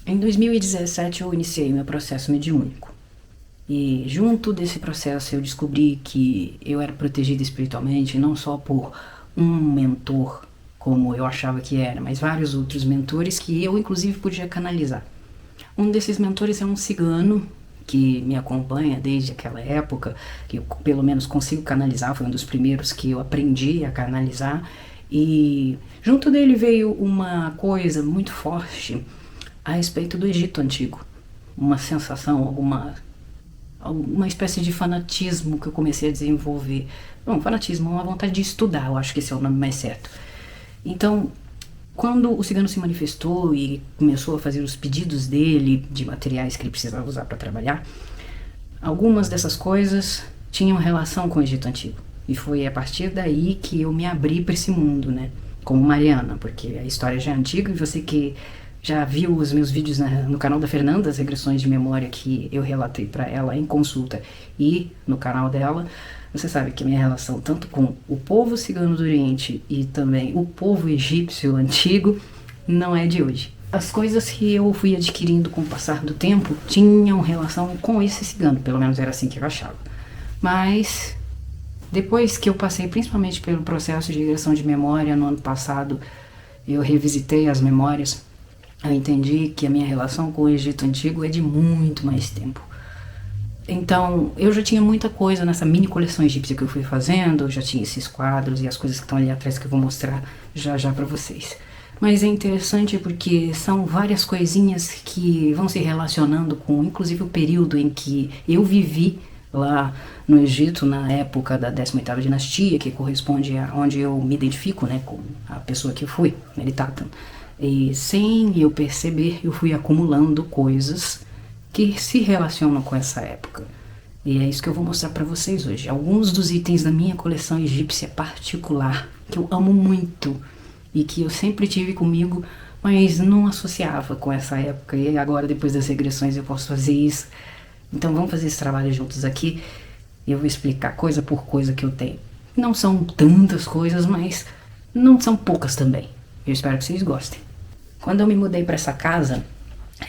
Em 2017 eu iniciei meu processo mediúnico. E junto desse processo eu descobri que eu era protegida espiritualmente não só por um mentor, como eu achava que era, mas vários outros mentores que eu inclusive podia canalizar. Um desses mentores é um cigano que me acompanha desde aquela época, que eu pelo menos consigo canalizar, foi um dos primeiros que eu aprendi a canalizar. E junto dele veio uma coisa muito forte a respeito do Egito Antigo. Uma sensação, uma espécie de fanatismo que eu comecei a desenvolver. Não, fanatismo, uma vontade de estudar, eu acho que esse é o nome mais certo. Então, quando o cigano se manifestou e começou a fazer os pedidos dele de materiais que ele precisava usar para trabalhar, algumas dessas coisas tinham relação com o Egito Antigo. E foi a partir daí que eu me abri para esse mundo, né? Como Mariana, porque a história já é antiga e você que já viu os meus vídeos no canal da Fernanda, as regressões de memória que eu relatei para ela em consulta e no canal dela, você sabe que minha relação tanto com o povo cigano do Oriente e também o povo egípcio antigo não é de hoje. As coisas que eu fui adquirindo com o passar do tempo tinham relação com esse cigano, pelo menos era assim que eu achava. Mas depois que eu passei principalmente pelo processo de regressão de memória no ano passado, eu revisitei as memórias. Eu entendi que a minha relação com o Egito Antigo é de muito mais tempo. Então, eu já tinha muita coisa nessa mini coleção egípcia que eu fui fazendo, eu já tinha esses quadros e as coisas que estão ali atrás que eu vou mostrar já já pra vocês. Mas é interessante porque são várias coisinhas que vão se relacionando com, inclusive, o período em que eu vivi lá no Egito, na época da 18ª dinastia, que corresponde a onde eu me identifico, né, com a pessoa que eu fui, Meritatan. E sem eu perceber, eu fui acumulando coisas que se relacionam com essa época. E é isso que eu vou mostrar para vocês hoje. Alguns dos itens da minha coleção egípcia particular, que eu amo muito e que eu sempre tive comigo, mas não associava com essa época. E agora, depois das regressões, eu posso fazer isso. Então vamos fazer esse trabalho juntos aqui. Eu vou explicar coisa por coisa que eu tenho. Não são tantas coisas, mas não são poucas também. Eu espero que vocês gostem. Quando eu me mudei para essa casa,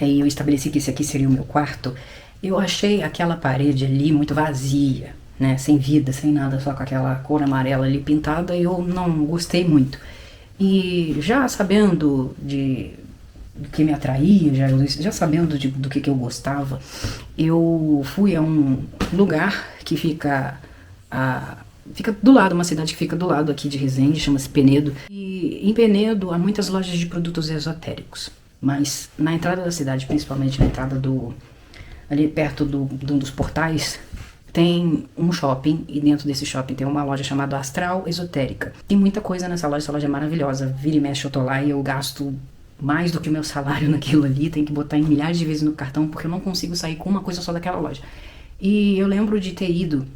e eu estabeleci que esse aqui seria o meu quarto, eu achei aquela parede ali muito vazia, né, sem vida, sem nada, só com aquela cor amarela ali pintada, e eu não gostei muito. E já sabendo do que me atraía, já sabendo do que eu gostava, eu fui a um lugar que fica do lado, uma cidade que fica do lado aqui de Resende, chama-se Penedo. E em Penedo há muitas lojas de produtos esotéricos, mas na entrada da cidade, principalmente na entrada ali perto de um dos portais, tem um shopping, e dentro desse shopping tem uma loja chamada Astral Esotérica. Tem muita coisa nessa loja, essa loja é maravilhosa. Vira e mexe eu tô lá e eu gasto mais do que o meu salário naquilo ali, tem que botar em milhares de vezes no cartão, porque eu não consigo sair com uma coisa só daquela loja. E eu lembro de ter ido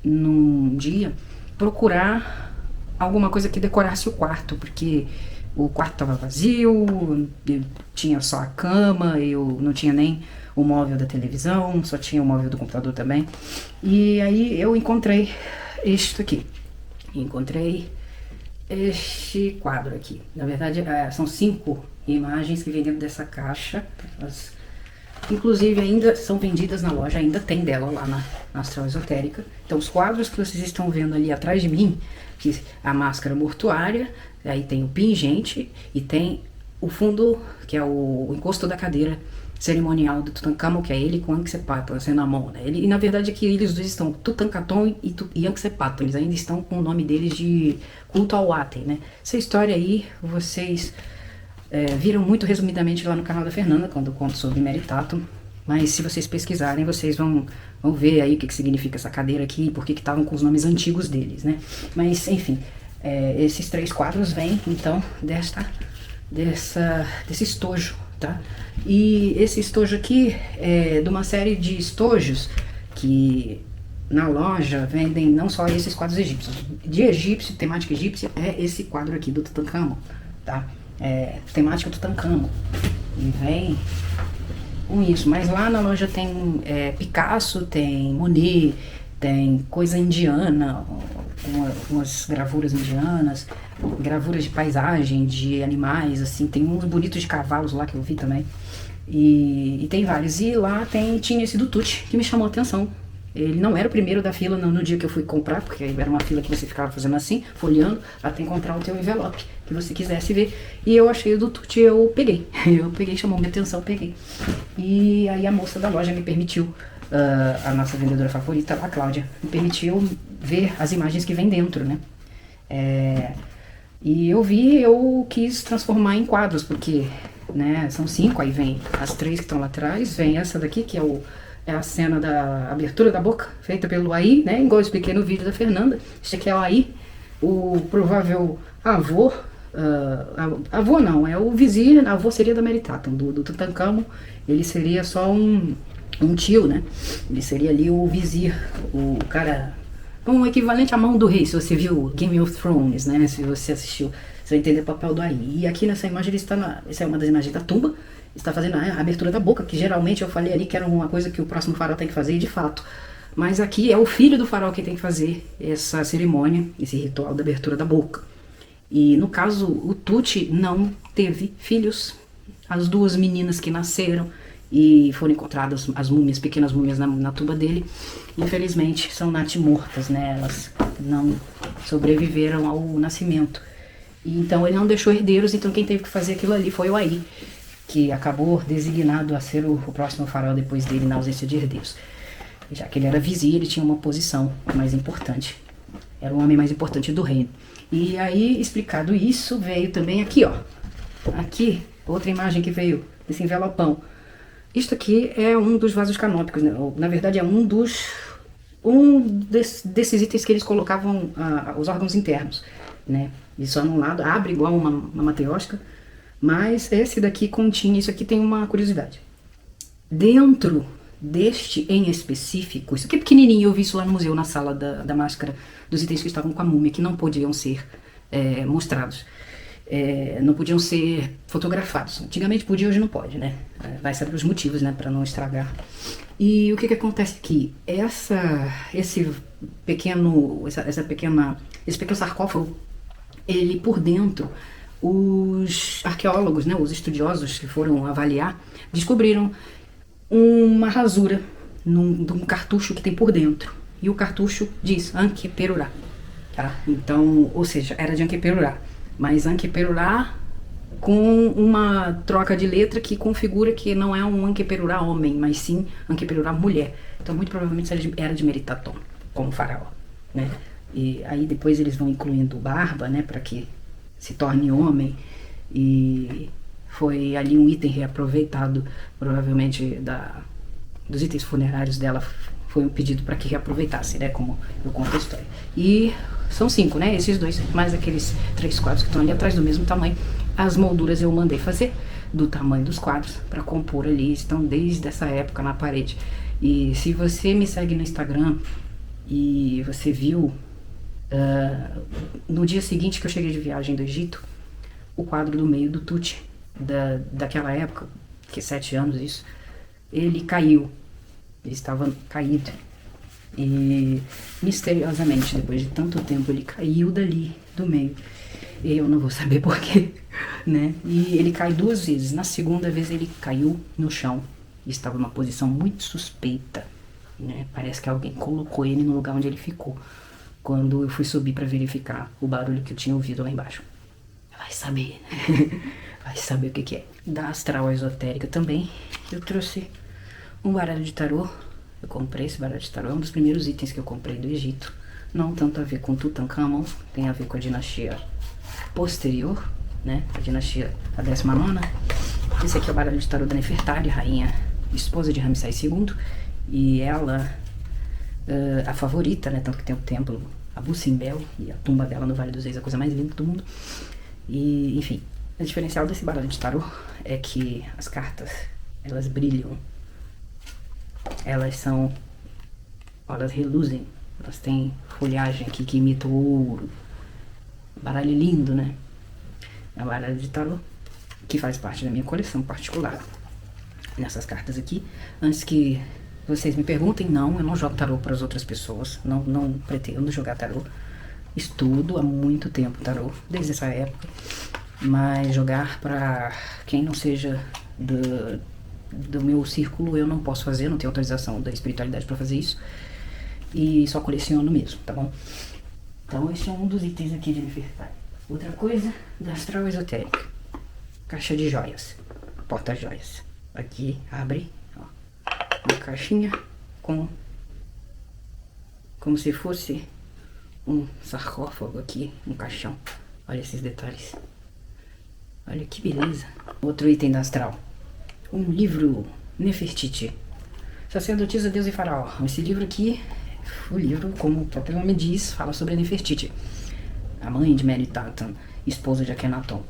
num dia procurar alguma coisa que decorasse o quarto, porque o quarto estava vazio, tinha só a cama, eu não tinha nem o móvel da televisão, só tinha o móvel do computador também. E aí eu encontrei este aqui. Encontrei este quadro aqui. Na verdade, são 5 imagens que vem dentro dessa caixa. Elas, inclusive, ainda são vendidas na loja, ainda tem dela lá na Astral Esotérica. Então, os quadros que vocês estão vendo ali atrás de mim, que a máscara mortuária, aí tem o pingente e tem o fundo, que é o encosto da cadeira cerimonial do Tutankhamon, que é ele com Ankhsepato, Senamon, né? E na verdade aqui eles dois estão, Tutankhaton e Ankhsepato, eles ainda estão com o nome deles de culto ao Aten, né? Essa história aí vocês viram muito resumidamente lá no canal da Fernanda, quando eu conto sobre Meritatum, mas se vocês pesquisarem, vocês vão ver aí o que significa essa cadeira aqui, por que estavam com os nomes antigos deles, né? Mas, enfim, esses 3 quadros vêm, então, desse estojo, tá? E esse estojo aqui é de uma série de estojos que na loja vendem não só esses quadros egípcios. De egípcio, temática egípcia, é esse quadro aqui do Tutankhamon, tá? Temática Tutankhamon. E vem com isso. Mas lá na loja tem Picasso, tem Monet, tem coisa indiana, umas gravuras indianas, gravuras de paisagem, de animais, assim, tem uns bonitos de cavalos lá que eu vi também. E tem vários. E lá tinha esse do Tucci, que me chamou a atenção. Ele não era o primeiro da fila no dia que eu fui comprar, porque era uma fila que você ficava fazendo assim, folheando, até encontrar o teu envelope que você quisesse ver. E eu achei o do Tucci, eu peguei. Eu peguei, chamou minha atenção, peguei. E aí a moça da loja me permitiu, a nossa vendedora favorita, a Cláudia, me permitiu ver as imagens que vem dentro, né? E eu quis transformar em quadros, porque, né, são 5, aí vem as 3 que estão lá atrás, vem essa daqui, que é a cena da abertura da boca, feita pelo Aí, né, igual eu expliquei no vídeo da Fernanda. Esse aqui é o Aí, o provável avô, avô não, é o vizir, avô seria da Meritatum, do Tutankhamon. Ele seria só um tio, né, ele seria ali o vizir, o cara... um equivalente à mão do rei, se você viu Game of Thrones, né? Se você assistiu, você vai entender o papel do Aí. E aqui nessa imagem ele está essa é uma das imagens da tumba, está fazendo a abertura da boca, que geralmente eu falei ali que era uma coisa que o próximo faraó tem que fazer, e de fato. Mas aqui é o filho do faraó que tem que fazer essa cerimônia, esse ritual da abertura da boca. E no caso, o Tucci não teve filhos. As 2 meninas que nasceram e foram encontradas as múmias, pequenas múmias na tumba dele, infelizmente são natimortas, né? Elas não sobreviveram ao nascimento. E então ele não deixou herdeiros, então quem teve que fazer aquilo ali foi o Aí, que acabou designado a ser o próximo faraó depois dele, na ausência de herdeiros. Já que ele era vizir, ele tinha uma posição mais importante. Era o homem mais importante do reino. E aí, explicado isso, veio também aqui, ó. Aqui, outra imagem que veio desse envelopão. Isto aqui é um dos vasos canôpicos, né? Na verdade é um desses itens que eles colocavam os órgãos internos, né? Isso anulado, abre igual uma matriosca, mas esse daqui continha, isso aqui tem uma curiosidade. Dentro deste em específico, isso aqui é pequenininho, eu vi isso lá no museu, na sala da máscara, dos itens que estavam com a múmia, que não podiam ser mostrados. Não podiam ser fotografados. Antigamente podia, hoje não pode, né? Vai saber os motivos, né, para não estragar. E o que acontece aqui? Esse pequeno sarcófago, ele por dentro, os arqueólogos, né, os estudiosos que foram avaliar, descobriram uma rasura num cartucho que tem por dentro. E o cartucho diz Anke Perurá, tá? Então, ou seja, era de Anke Perurá. Mas Anke Perurá com uma troca de letra que configura que não é um Anke Perurá homem, mas sim Anke Perurá mulher. Então muito provavelmente era de Meritaton, como faraó, né? E aí depois eles vão incluindo barba, né, para que se torne homem. E foi ali um item reaproveitado, provavelmente dos itens funerários dela. Foi um pedido para que reaproveitasse, né, como eu conto a história. E são 5, né, esses 2, mais aqueles 3 quadros que estão ali atrás do mesmo tamanho. As molduras eu mandei fazer do tamanho dos quadros para compor ali, estão desde essa época na parede. E se você me segue no Instagram e você viu no dia seguinte que eu cheguei de viagem do Egito, o quadro do meio do Tucci, daquela época, que 7 anos isso, ele caiu. Ele estava caído e misteriosamente, depois de tanto tempo, ele caiu dali, do meio. E eu não vou saber porquê, né? E ele cai 2 vezes. Na segunda vez ele caiu no chão e estava numa posição muito suspeita, né? Parece que alguém colocou ele no lugar onde ele ficou. Quando eu fui subir para verificar o barulho que eu tinha ouvido lá embaixo. Vai saber, vai saber o que é. Da astral esotérica também, eu trouxe um baralho de tarô. Eu comprei esse baralho de tarô, é um dos primeiros itens que eu comprei do Egito. Não tanto a ver com Tutankhamon, tem a ver com a dinastia posterior, né? A dinastia, a 19ª. Esse aqui é o baralho de tarô da Nefertari, rainha, esposa de Ramsés II. E ela, a favorita, né? Tanto que tem o templo Abu Simbel e a tumba dela no Vale dos Reis, a coisa mais linda do mundo. E, enfim, o diferencial desse baralho de tarô é que as cartas, elas brilham. Elas reluzem, elas têm folhagem aqui que imita o ouro. Baralho lindo, né? É um baralho de tarô que faz parte da minha coleção particular. Nessas cartas aqui, antes que vocês me perguntem, não, eu não jogo tarô para as outras pessoas, não pretendo jogar tarô. Estudo há muito tempo tarô, desde essa época, mas jogar para quem não seja do meu círculo eu não posso fazer, não tenho autorização da espiritualidade para fazer isso. E só coleciono mesmo, tá bom? Então esse é um dos itens aqui de Nefertari. Outra coisa, da astral esotérica. Caixa de joias. Porta-joias. Aqui, abre, ó. Uma caixinha com... como se fosse um sarcófago aqui, um caixão. Olha esses detalhes. Olha que beleza. Outro item da astral. Um livro Nefertiti. Sacerdotisa, Deus e Faraó. Esse livro aqui, o livro, como o próprio nome diz, fala sobre a Nefertiti, a mãe de Mary Tartan, esposa de Akhenaton.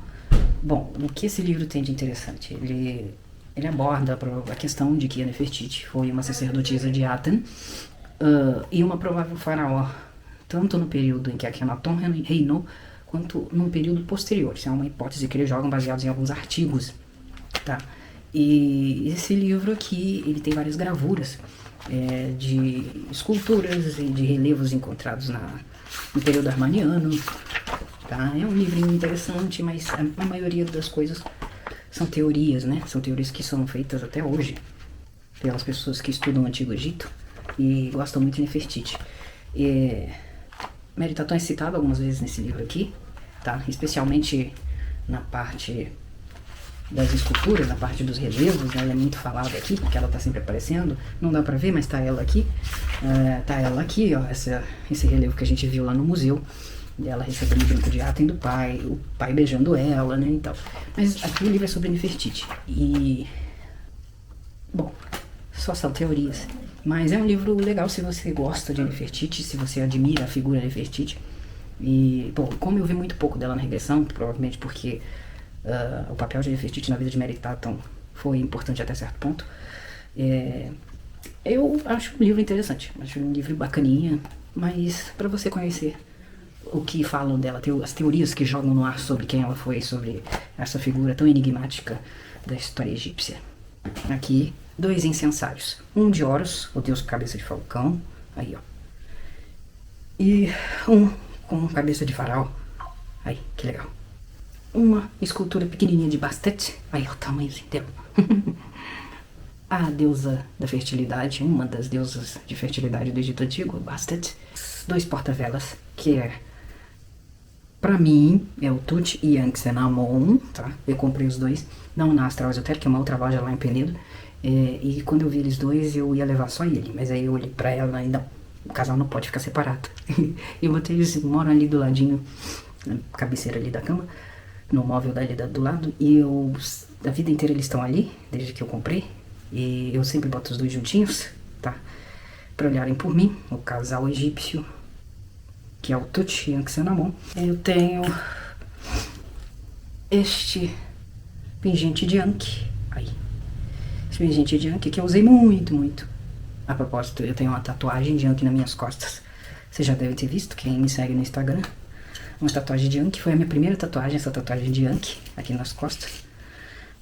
Bom, o que esse livro tem de interessante? Ele aborda a questão de que a Nefertiti foi uma sacerdotisa de Aten e uma provável faraó, tanto no período em que Akhenaton reinou, quanto num período posterior. Isso é uma hipótese que eles jogam baseados em alguns artigos, tá? E esse livro aqui, ele tem várias gravuras de esculturas e de relevos encontrados no período armaniano, tá? É um livrinho interessante, mas a maioria das coisas são teorias, né? São teorias que são feitas até hoje pelas pessoas que estudam o Antigo Egito e gostam muito de Nefertiti. Mary Tartan é citado algumas vezes nesse livro aqui, tá? Especialmente na parte das esculturas, na parte dos relevos, né? Ela é muito falada aqui, porque ela tá sempre aparecendo. Não dá pra ver, mas tá ela aqui. Tá ela aqui, ó, esse relevo que a gente viu lá no museu. Ela recebendo o brinco de Aten do pai, o pai beijando ela, né, e tal. Mas aqui o livro é sobre Nefertiti. E... bom, só são teorias. Mas é um livro legal se você gosta de Nefertiti, se você admira a figura Nefertiti. E, bom, como eu vi muito pouco dela na regressão, provavelmente porque o papel de Nefertiti na vida de Mary Tartan foi importante até certo ponto, eu acho um livro interessante, acho um livro bacaninha, mas para você conhecer o que falam dela, as teorias que jogam no ar sobre quem ela foi, sobre essa figura tão enigmática da história egípcia. Aqui, 2 incensários. Um de Horus, o deus cabeça de falcão, aí ó. E um com cabeça de faraó, aí, que legal. Uma escultura pequenininha de Bastet, aí ó, o tamanhozinho dela. A deusa da fertilidade, uma das deusas de fertilidade do Egito Antigo, Bastet. 2 porta-velas, que pra mim, é o Tut e Anck-se-Amon, tá? Eu comprei os 2, não na Astral Esotérica, que é uma outra loja lá em Penedo. E quando eu vi eles 2, eu ia levar só ele, mas aí eu olhei pra ela e não, o casal não pode ficar separado. E eu botei eles, moram ali do ladinho, na cabeceira ali da cama, no móvel dali do lado, e a vida inteira eles estão ali, desde que eu comprei, e eu sempre boto os 2 juntinhos, tá? Pra olharem por mim, o casal egípcio, que é o Tut e Anck-se-Amon. Eu tenho este pingente de Ankh, aí, esse pingente de Ankh que eu usei muito, muito. A propósito, eu tenho uma tatuagem de Ankh nas minhas costas, vocês já devem ter visto, quem me segue no Instagram. Uma tatuagem de Ankh, foi a minha primeira tatuagem, essa tatuagem de Ankh, aqui nas costas.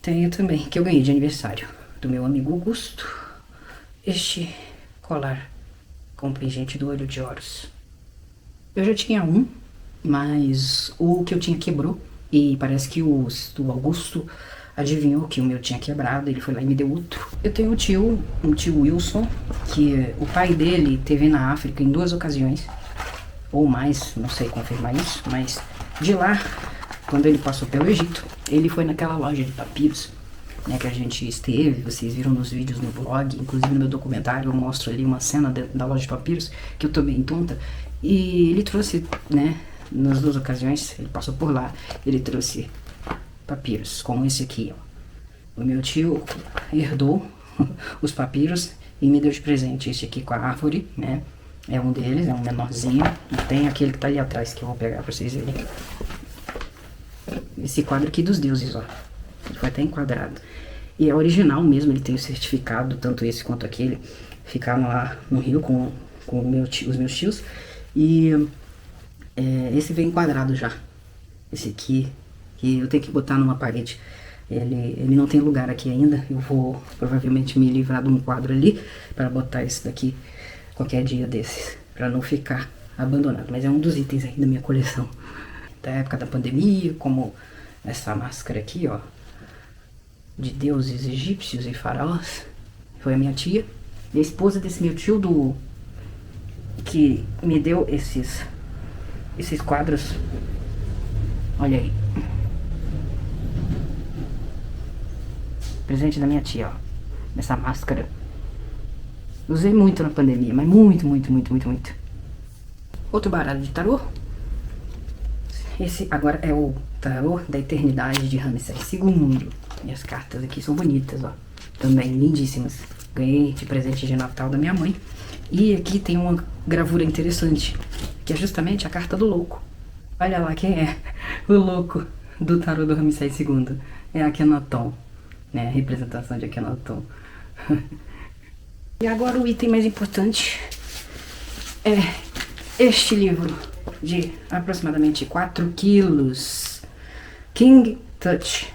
Tenho também, que eu ganhei de aniversário, do meu amigo Augusto, este colar com pingente do olho de Horus. Eu já tinha um, mas o que eu tinha quebrou, e parece que o Augusto adivinhou que o meu tinha quebrado, ele foi lá e me deu outro. Eu tenho um tio Wilson, que o pai dele teve na África em 2 ocasiões, ou mais, não sei confirmar isso, mas de lá, quando ele passou pelo Egito, ele foi naquela loja de papiros, né, que a gente esteve, vocês viram nos vídeos no blog, inclusive no meu documentário eu mostro ali uma cena da loja de papiros, que eu tô bem tonta, e ele trouxe, né, nas 2 ocasiões, ele passou por lá, ele trouxe papiros, como esse aqui, ó. O meu tio herdou os papiros e me deu de presente esse aqui com a árvore, né, é um deles, é um menorzinho, e tem aquele que tá ali atrás, que eu vou pegar pra vocês verem. Esse quadro aqui dos deuses, ó, ele foi até enquadrado. E é original mesmo, ele tem o certificado, tanto esse quanto aquele, ficaram lá no Rio com os meus tios, e esse veio enquadrado já, esse aqui, que eu tenho que botar numa parede. Ele não tem lugar aqui ainda, eu vou provavelmente me livrar de um quadro ali, para botar esse daqui qualquer dia desses, para não ficar abandonado, mas é um dos itens aí da minha coleção, da época da pandemia, como essa máscara aqui, ó, de deuses egípcios e faraós foi a minha tia. E a esposa desse meu tio que me deu esses quadros. Olha aí. Presente da minha tia, ó. Essa máscara. Usei muito na pandemia, mas muito. Outro baralho de tarô. Esse agora é o tarô da eternidade de Ramsés II. E as cartas aqui são bonitas, ó. Também lindíssimas. Ganhei de presente de Natal da minha mãe. E aqui tem uma gravura interessante, que é justamente a carta do louco. Olha lá quem é o louco do tarô do Ramsés II. É Akhenaton, né? A representação de Akhenaton. E agora o item mais importante é este livro de aproximadamente 4 quilos. King Tut,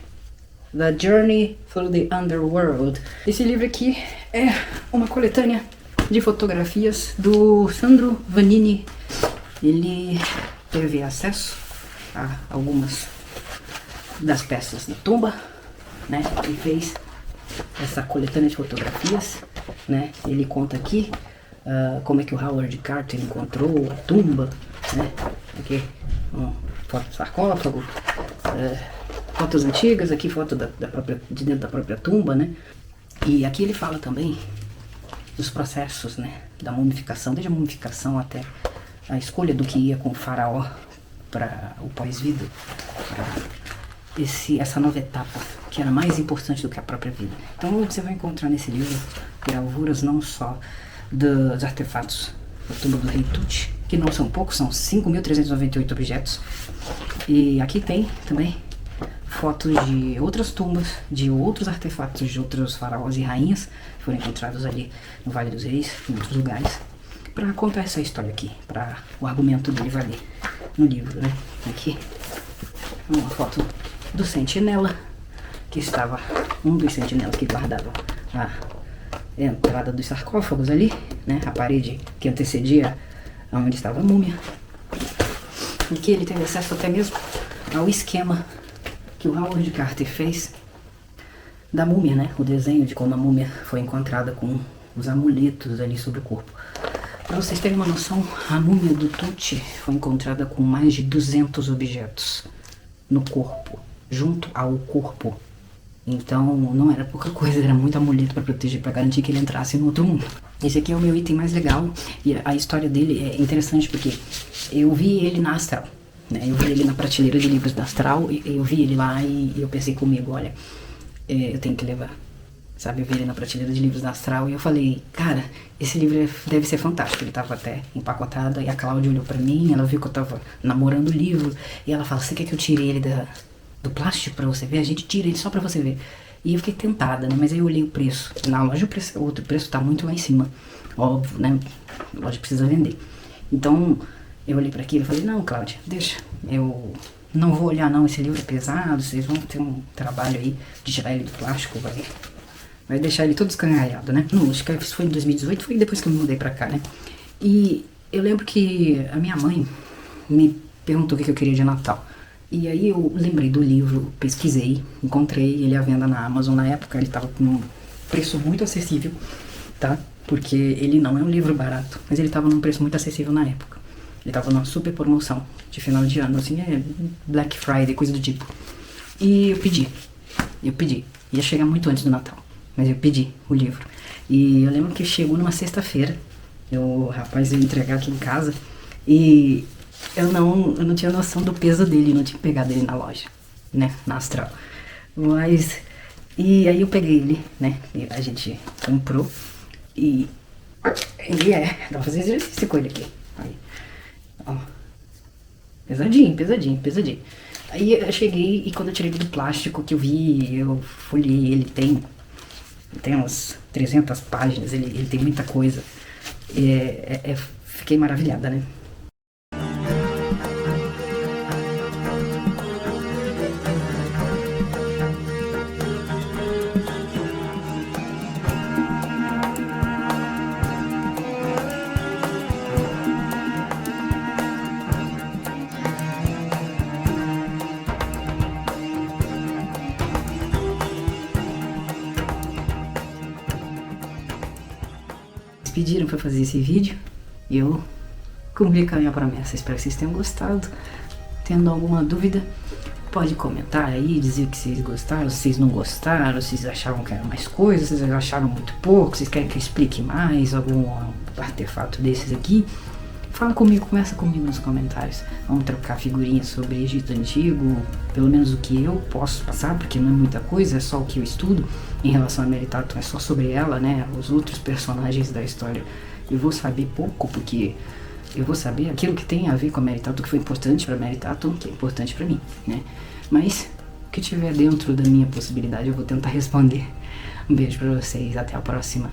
The Journey Through the Underworld. Esse livro aqui é uma coletânea de fotografias do Sandro Vanini. Ele teve acesso a algumas das peças da tumba, né? E fez essa coletânea de fotografias, né? Ele conta aqui como é que o Howard Carter encontrou a tumba, né? Aqui foto do sarcófago, fotos antigas, aqui foto de dentro da própria tumba, né? E aqui ele fala também dos processos, né, da mumificação, desde a mumificação até a escolha do que ia com o faraó para o pós-vida, para essa nova etapa, que era mais importante do que a própria vida. Então você vai encontrar nesse livro gravuras não só dos artefatos da tumba do rei Tut, que não são poucos, são 5.398 objetos, e aqui tem também fotos de outras tumbas, de outros artefatos de outros faraós e rainhas que foram encontrados ali no Vale dos Reis, em outros lugares, para contar essa história aqui, para o argumento dele valer no livro, né? Aqui uma foto do sentinela, que estava, um dos sentinelas que guardava a entrada dos sarcófagos ali, né? A parede que antecedia onde estava a múmia, e que ele teve acesso até mesmo ao esquema que o Howard Carter fez da múmia, né? O desenho de como a múmia foi encontrada com os amuletos ali sobre o corpo. Para vocês terem uma noção, a múmia do Tut foi encontrada com mais de 200 objetos no corpo, junto ao corpo. Então não era pouca coisa, era muito amuleto para proteger, para garantir que ele entrasse no outro mundo. Esse aqui é o meu item mais legal e a história dele é interessante porque eu vi ele na Astral. Eu vi ele na prateleira de livros da Astral, eu vi ele lá e eu pensei comigo, olha, eu tenho que levar, sabe? Eu vi ele na prateleira de livros da Astral e eu falei, cara, esse livro deve ser fantástico. Ele tava até empacotado e a Cláudia olhou pra mim, ela viu que eu tava namorando o livro e ela falou, você quer que eu tire ele do plástico pra você ver? A gente tira ele só pra você ver. E eu fiquei tentada, né? Mas aí eu olhei o preço. Na loja o preço é outro, o preço tá muito lá em cima, óbvio, né? A loja precisa vender. Então eu olhei pra aquilo e falei, não, Cláudia, deixa, eu não vou olhar não, esse livro é pesado, vocês vão ter um trabalho aí de tirar ele do plástico, vai deixar ele todo escangalhado, né? Não, acho que isso foi em 2018, foi depois que eu me mudei pra cá, né? E eu lembro que a minha mãe me perguntou o que eu queria de Natal. E aí eu lembrei do livro, pesquisei, encontrei ele à venda na Amazon na época, ele tava com um preço muito acessível, tá? Porque ele não é um livro barato, mas ele tava num preço muito acessível na época. Ele tava numa super promoção de final de ano, assim, Black Friday, coisa do tipo. E eu pedi. Ia chegar muito antes do Natal, mas eu pedi o livro. E eu lembro que chegou numa sexta-feira, o rapaz veio entregar aqui em casa e eu não tinha noção do peso dele, não tinha pegado ele na loja, né, na Astral. Mas, e aí eu peguei ele, né, e a gente comprou e ele dá pra fazer exercício com ele aqui. Aí, ó, pesadinho. Aí eu cheguei e quando eu tirei ele do plástico que eu vi, eu folhei, ele tem umas 300 páginas, ele tem muita coisa. Fiquei maravilhada, né? pediram pra fazer esse vídeo e eu cumpri com a minha promessa. Espero que vocês tenham gostado. Tendo alguma dúvida, pode comentar aí, dizer que vocês gostaram, se vocês não gostaram, se vocês acharam que era mais coisa, se vocês acharam muito pouco, se vocês querem que eu explique mais algum artefato desses aqui. Fala comigo, conversa comigo nos comentários. Vamos trocar figurinhas sobre Egito Antigo, pelo menos o que eu posso passar, porque não é muita coisa, é só o que eu estudo. Em relação a Meritatum é só sobre ela, né? Os outros personagens da história eu vou saber pouco, porque eu vou saber aquilo que tem a ver com a Meritatum, que foi importante para Meritatum, que é importante para mim, né? Mas o que tiver dentro da minha possibilidade eu vou tentar responder. Um beijo para vocês, até a próxima.